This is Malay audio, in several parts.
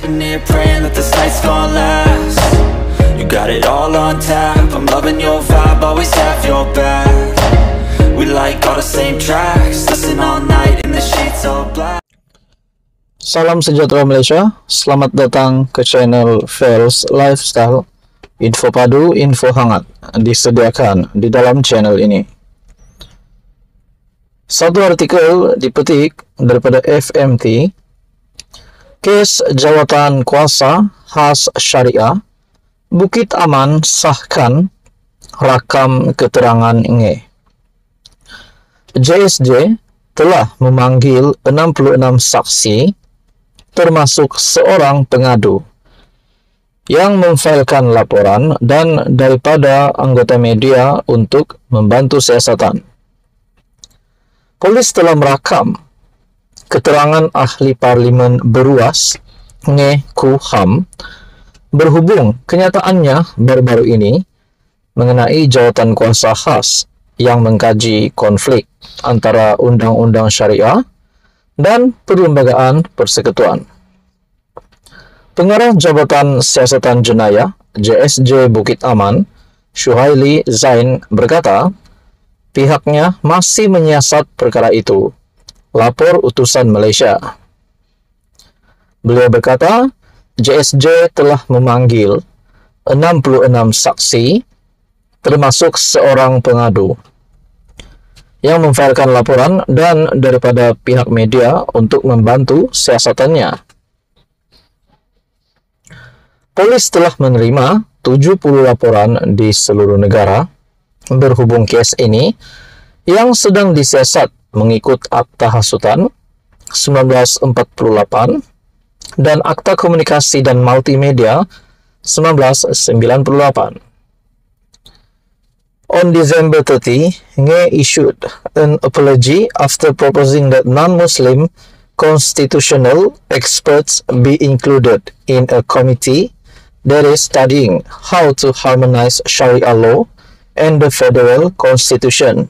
sitting here praying that this night's gonna last. You got it all on tap, I'm loving your vibe, always have your back. We like all the same tracks, listen all night in the sheets all black. Salam sejahtera Malaysia, selamat datang ke channel Fels Lifestyle. Info padu, info hangat disediakan di dalam channel ini. Satu artikel dipetik daripada FMT, kes jawatan kuasa khas syariah, Bukit Aman sahkan rakam keterangan nge. JSJ telah memanggil 66 saksi termasuk seorang pengadu yang memfailkan laporan dan daripada anggota media untuk membantu siasatan. Polis telah merakam keterangan ahli parlimen beruas Nge Kuham berhubung kenyataannya baru-baru ini mengenai jawatan kuasa khas yang mengkaji konflik antara undang-undang syariah dan perlembagaan persekutuan. Pengarah Jabatan Siasatan Jenayah JSJ Bukit Aman, Syuhaili Zain berkata, pihaknya masih menyiasat perkara itu. Lapor utusan Malaysia. Beliau berkata, JSJ telah memanggil 66 saksi, termasuk seorang pengadu, yang memfailkan laporan dan daripada pihak media untuk membantu siasatannya. Polis telah menerima 70 laporan di seluruh negara berhubung kes ini yang sedang disiasat mengikut Akta Hasutan 1948 dan Akta Komunikasi dan Multimedia 1998. On December 30, Nge issued an apology after proposing that non-Muslim constitutional experts be included in a committee that is studying how to harmonize Sharia law and the federal constitution.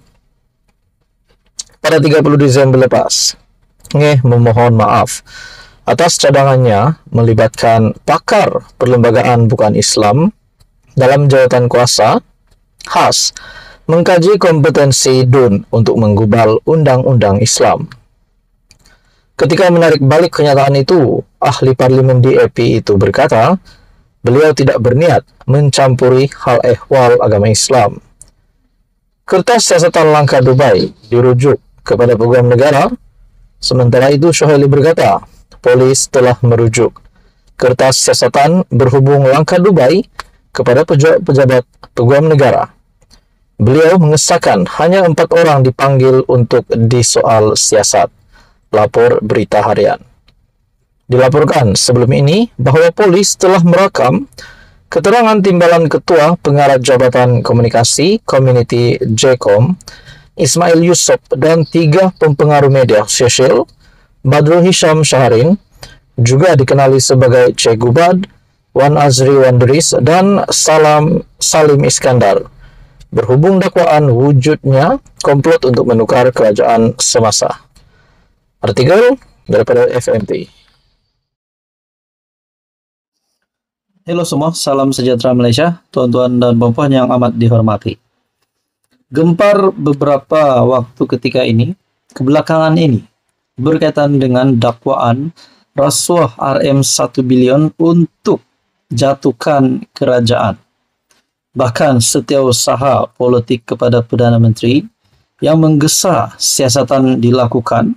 Pada 30 Desember lepas, Nge memohon maaf atas cadangannya melibatkan pakar perlembagaan bukan Islam dalam jawatan kuasa khas mengkaji kompetensi DUN untuk menggubal undang-undang Islam. Ketika menarik balik kenyataan itu, ahli parlimen DAP itu berkata, beliau tidak berniat mencampuri hal ehwal agama Islam. Kertas siasatan langkah Dubai dirujuk kepada peguam negara. Sementara itu, Syuhaili berkata, polis telah merujuk kertas siasatan berhubung langkah Dubai kepada pejabat peguam negara. Beliau mengesahkan hanya 4 orang dipanggil untuk disoal siasat. Lapor Berita Harian. Dilaporkan sebelum ini bahawa polis telah merakam keterangan timbalan Ketua Pengarah Jabatan Komunikasi Community JCOM, Ismail Yusof, dan 3 pempengaruh media sosial, Badrul Hisham Syaharin, juga dikenali sebagai Cik Gubad, Wan Azri Wanderis, dan Salim Iskandar, berhubung dakwaan wujudnya komplot untuk menukar kerajaan semasa. Artikel daripada FMT. Halo semua, salam sejahtera Malaysia, tuan-tuan dan puan-puan yang amat dihormati. Gempar beberapa waktu ketika ini, kebelakangan ini, berkaitan dengan dakwaan rasuah RM1 bilion untuk jatuhkan kerajaan. Bahkan setiausaha politik kepada Perdana Menteri yang menggesa siasatan dilakukan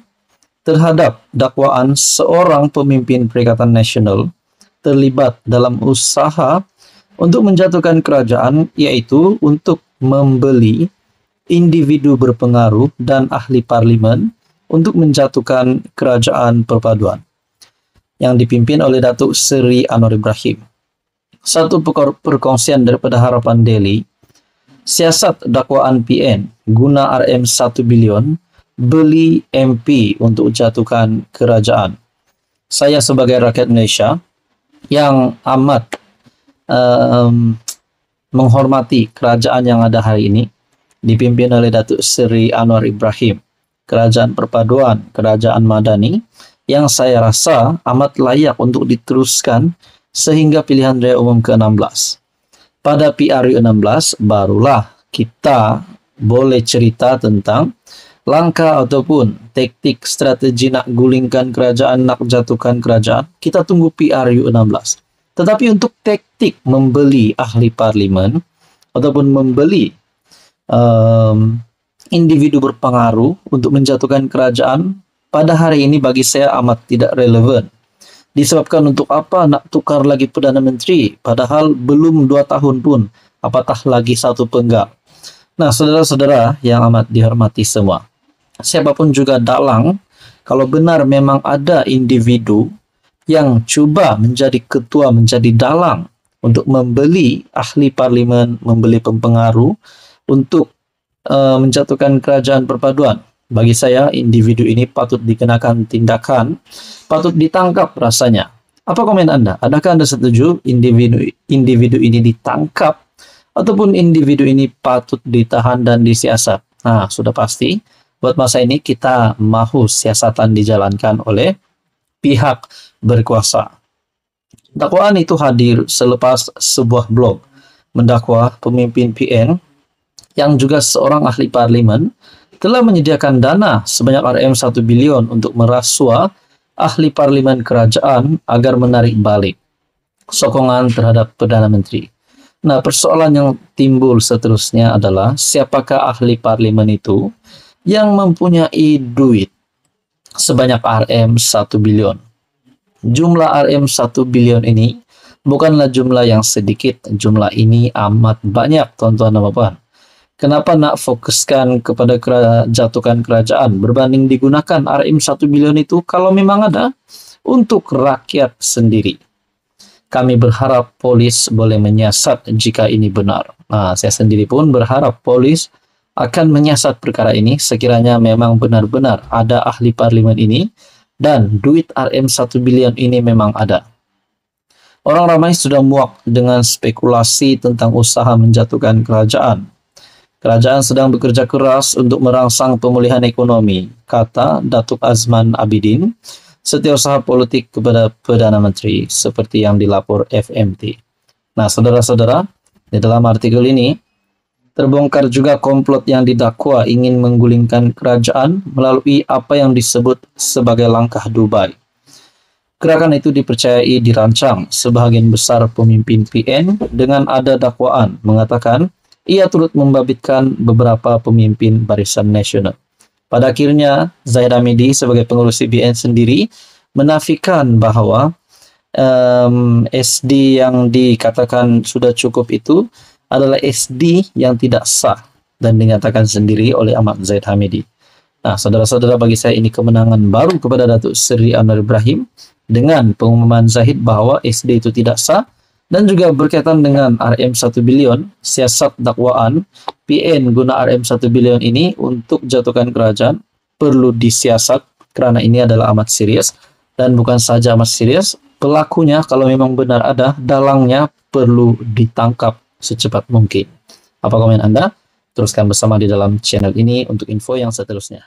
terhadap dakwaan seorang pemimpin Perikatan Nasional terlibat dalam usaha untuk menjatuhkan kerajaan, iaitu untuk membeli individu berpengaruh dan ahli parlimen untuk menjatuhkan kerajaan perpaduan yang dipimpin oleh Datuk Seri Anwar Ibrahim. Satu perkongsian daripada Harapan Daily, siasat dakwaan PN guna RM1 bilion beli MP untuk jatuhkan kerajaan. Saya sebagai rakyat Malaysia yang amat menghormati kerajaan yang ada hari ini, dipimpin oleh Datuk Seri Anwar Ibrahim, kerajaan perpaduan, kerajaan madani yang saya rasa amat layak untuk diteruskan sehingga pilihan raya umum ke-16. Pada PRU 16 barulah kita boleh cerita tentang langkah ataupun taktik strategi nak gulingkan kerajaan, nak jatuhkan kerajaan. Kita tunggu PRU 16. Tetapi untuk taktik membeli ahli parlimen ataupun membeli individu berpengaruh untuk menjatuhkan kerajaan, pada hari ini bagi saya amat tidak relevan. Disebabkan untuk apa nak tukar lagi Perdana Menteri, padahal belum 2 tahun pun, apatah lagi 1 penggal. Nah, saudara-saudara yang amat dihormati semua, siapapun juga dalang, kalau benar memang ada individu yang cuba menjadi ketua, menjadi dalang untuk membeli ahli parlimen, membeli pempengaruh untuk menjatuhkan kerajaan perpaduan, bagi saya individu ini patut dikenakan tindakan, patut ditangkap rasanya. Apa komen Anda? Adakah Anda setuju individu ini ditangkap ataupun individu ini patut ditahan dan disiasat? Nah, sudah pasti buat masa ini kita mahu siasatan dijalankan oleh pihak berkuasa. Dakwaan itu hadir selepas sebuah blog mendakwa pemimpin PN yang juga seorang ahli parlimen telah menyediakan dana sebanyak Rm1 bilion untuk merasua ahli parlimen kerajaan agar menarik balik sokongan terhadap Perdana Menteri. Nah, persoalan yang timbul seterusnya adalah siapakah ahli parlimen itu yang mempunyai duit sebanyak Rm1 bilion. Jumlah Rm1 bilion ini bukanlah jumlah yang sedikit, jumlah ini amat banyak, tuan-tuan dan puan. Kenapa nak fokuskan kepada jatuhkan kerajaan berbanding digunakan Rm1 bilion itu kalau memang ada untuk rakyat sendiri? Kami berharap polis boleh menyiasat jika ini benar. Nah, saya sendiri pun berharap polis akan menyiasat perkara ini sekiranya memang benar-benar ada ahli parlimen ini dan duit Rm1 bilion ini memang ada. Orang ramai sudah muak dengan spekulasi tentang usaha menjatuhkan kerajaan. Kerajaan sedang bekerja keras untuk merangsang pemulihan ekonomi, kata Datuk Azman Abidin, setiausaha politik kepada Perdana Menteri, seperti yang dilapor FMT. Nah, saudara-saudara, di dalam artikel ini, terbongkar juga komplot yang didakwa ingin menggulingkan kerajaan melalui apa yang disebut sebagai langkah Dubai. Gerakan itu dipercayai dirancang sebahagian besar pemimpin PN dengan ada dakwaan mengatakan ia turut membabitkan beberapa pemimpin Barisan Nasional. Pada akhirnya, Zahid Hamidi sebagai pengurus CBN sendiri menafikan bahwa SD yang dikatakan sudah cukup itu adalah SD yang tidak sah dan dinyatakan sendiri oleh Ahmad Zahid Hamidi. Nah, saudara-saudara, bagi saya ini kemenangan baru kepada Datuk Seri Anwar Ibrahim dengan pengumuman Zahid bahwa SD itu tidak sah. Dan juga berkaitan dengan Rm1 bilion, siasat dakwaan PN guna Rm1 bilion ini untuk jatuhkan kerajaan perlu disiasat karena ini adalah amat serius. Dan bukan saja amat serius, pelakunya kalau memang benar ada, dalangnya perlu ditangkap secepat mungkin. Apa komen Anda? Teruskan bersama di dalam channel ini untuk info yang seterusnya.